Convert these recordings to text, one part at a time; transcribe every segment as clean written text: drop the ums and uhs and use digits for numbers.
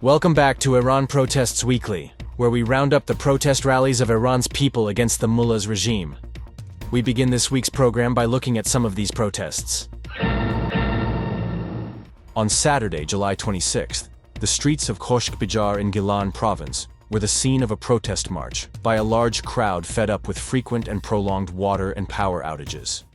Welcome back to Iran Protests Weekly, where we round up the protest rallies of Iran's people against the mullah's regime. We begin this week's program by looking at some of these protests. On Saturday, July 26th, the streets of Khoshkbijar in Gilan province were the scene of a protest march by a large crowd fed up with frequent and prolonged water and power outages.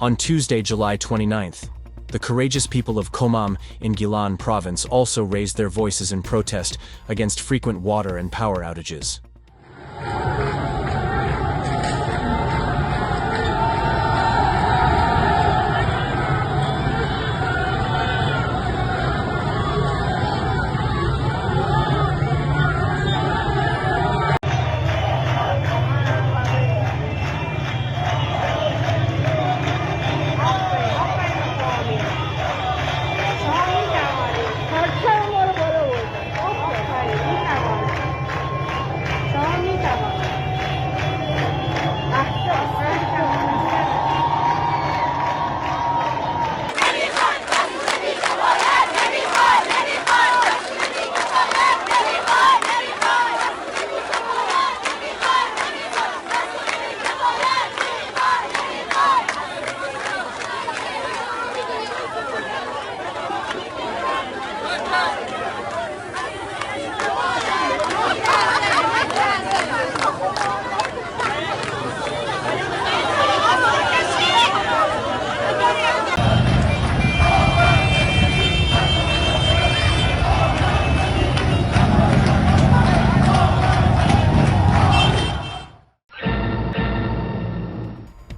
On Tuesday, July 29th, the courageous people of Khomam in Gilan province also raised their voices in protest against frequent water and power outages.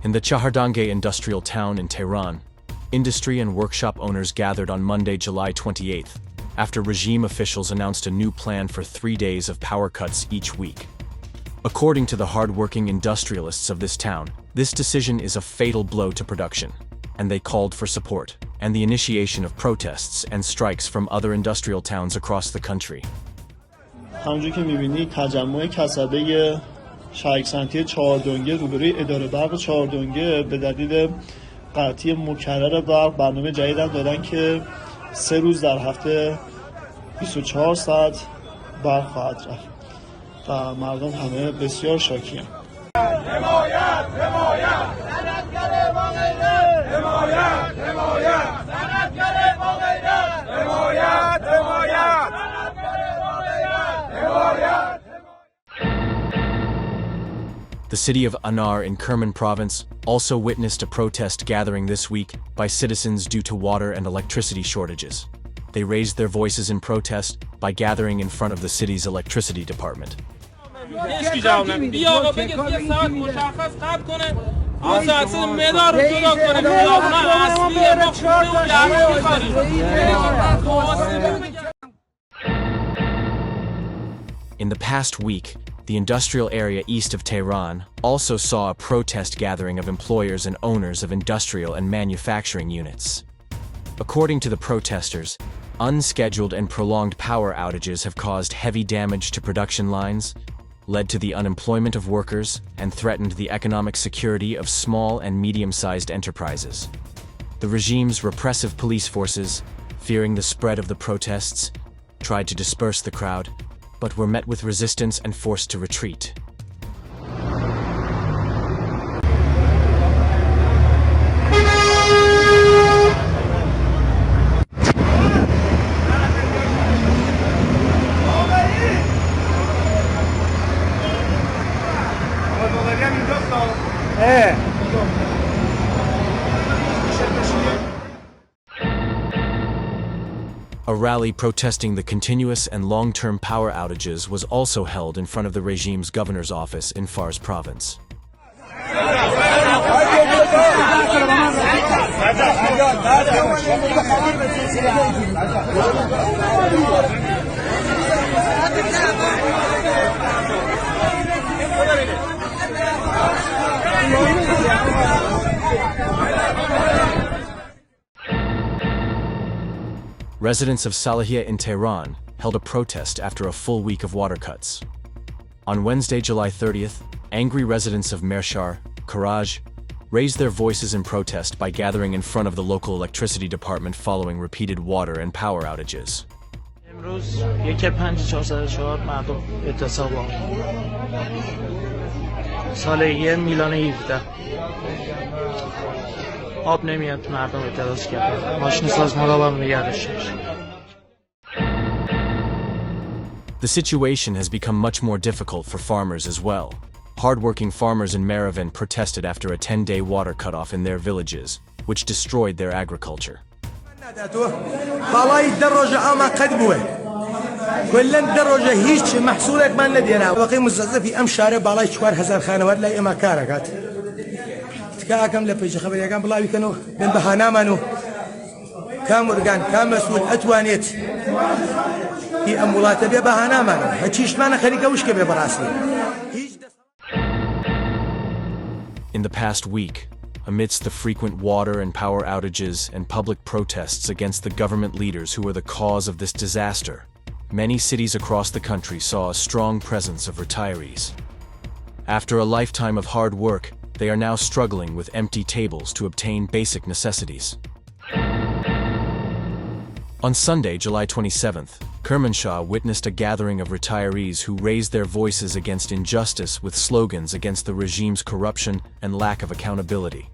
In the Shahroud industrial town in Tehran, industry and workshop owners gathered on Monday, July 28th, after regime officials announced a new plan for 3 days of power cuts each week. According to the hard-working industrialists of this town, this decision is a fatal blow to production, and they called for support and the initiation of protests and strikes from other industrial towns across the country. شهک سنتی چهاردونگه روبروی اداره برق چهاردونگه به دلیل قطعی مکرر برق برنامه جدید هم دادن که 3 روز در هفته 24 ساعت برق خواهد رفت و مردم همه بسیار شاکی هستند. حمایت حمایت صنعتگر با غیرت حمایت حمایت صنعتگر با غیرت حمایت حمایت صنعتگر با غیرت حمایت. The city of Anar in Kermanshah province also witnessed a protest gathering this week by citizens due to water and electricity shortages. They raised their voices in protest by gathering in front of the city's electricity department. In the past week, the industrial area east of Tehran also saw a protest gathering of employers and owners of industrial and manufacturing units. According to the protesters, unscheduled and prolonged power outages have caused heavy damage to production lines, led to the unemployment of workers, and threatened the economic security of small and medium-sized enterprises. The regime's repressive police forces, fearing the spread of the protests, tried to disperse the crowd, but were met with resistance and forced to retreat. A rally protesting the continuous and long-term power outages was also held in front of the regime's governor's office in Fars province. residents of Salahiyah in Tehran held a protest after a full week of water cuts. On Wednesday, July 30th, angry residents of Kermanshah, Karaj, raised their voices in protest by gathering in front of the local electricity department following repeated water and power outages. امروز 1.54 مردم اعتصاب صالحیه میلان 17 آب نمیاد مردم اعتراض کردن ماشین سازمان آب هم نگه داشته باشه. The situation has become much more difficult for farmers as well. Hard-working farmers in Maravan protested after a 10-day water cutoff in their villages, which destroyed their agriculture. In the past week, amidst the frequent water and power outages and public protests against the government leaders who were the cause of this disaster, many cities across the country saw a strong presence of retirees. After a lifetime of hard work, they are now struggling with empty tables to obtain basic necessities. On Sunday, July 27th, Kermanshah witnessed a gathering of retirees who raised their voices against injustice with slogans against the regime's corruption and lack of accountability.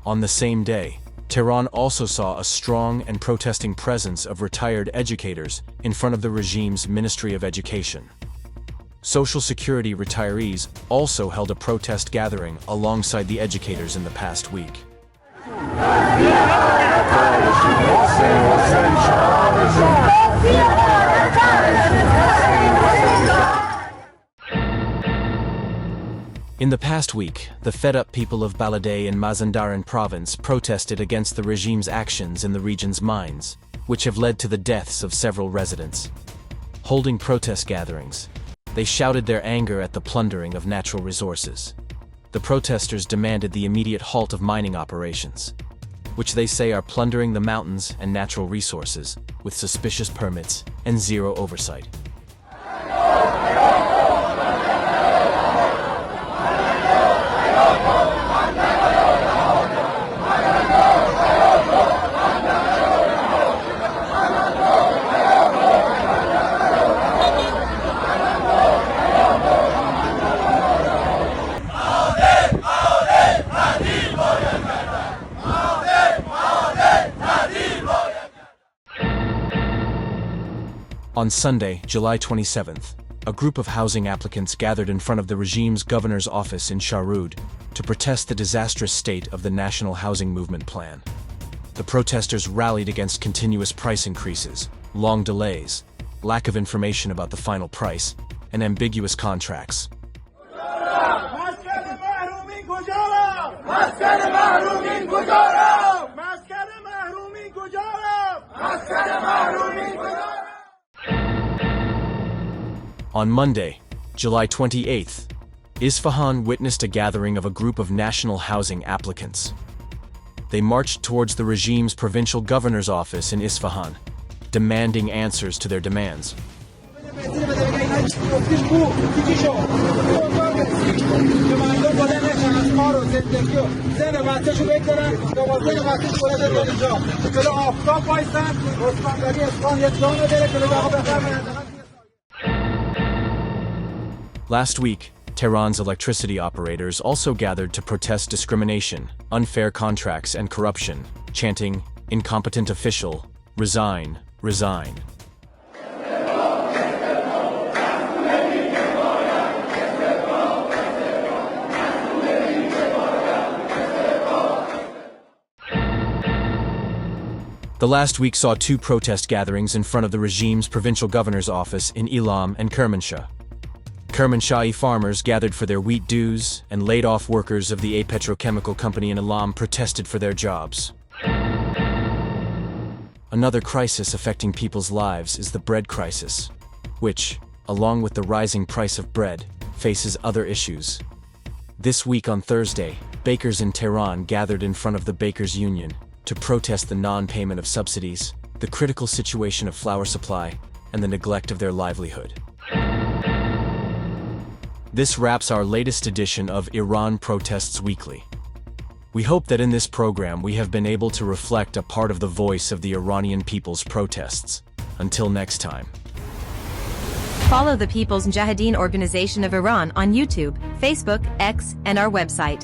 On the same day, Tehran also saw a strong and protesting presence of retired educators in front of the regime's Ministry of Education. Social Security retirees also held a protest gathering alongside the educators in the past week. In the past week, the fed-up people of Balade in Mazandaran province protested against the regime's actions in the region's mines, which have led to the deaths of several residents. Holding protest gatherings, they shouted their anger at the plundering of natural resources. The protesters demanded the immediate halt of mining operations, which they say are plundering the mountains and natural resources with suspicious permits and zero oversight. On Sunday, July 27th, a group of housing applicants gathered in front of the regime's governor's office in Shahroud to protest the disastrous state of the National Housing Movement Plan. The protesters rallied against continuous price increases, long delays, lack of information about the final price, and ambiguous contracts. On Monday, July 28th, Isfahan witnessed a gathering of a group of national housing applicants. They marched towards the regime's provincial governor's office in Isfahan, demanding answers to their demands. گفتیم بو تیکی شو اوضاع برسید که مردم بلند نشن از کار و زندگی و زن بچه‌شو بگذارن دوازده بچه‌ش بلند بیاد اینجا جلو آفتاب وایسن رستمگری اسفان یه جا نداره که بگه آقا بفرمایید. Last week, Tehran's electricity operators also gathered to protest discrimination, unfair contracts, and corruption, chanting, "Incompetent official, resign, resign." The last week saw two protest gatherings in front of the regime's provincial governor's office in Gilan and Kermanshah. Kermanshah farmers gathered for their wheat dues, and laid-off workers of the petrochemical company in Gilan protested for their jobs. Another crisis affecting people's lives is the bread crisis, which, along with the rising price of bread, faces other issues. This week on Thursday, bakers in Tehran gathered in front of the Bakers' Union to protest the non-payment of subsidies, the critical situation of flour supply, and the neglect of their livelihood. This wraps our latest edition of Iran Protests Weekly. We hope that in this program we have been able to reflect a part of the voice of the Iranian people's protests. Until next time. Follow the People's Mujahideen Organization of Iran on YouTube, Facebook, X, and our website.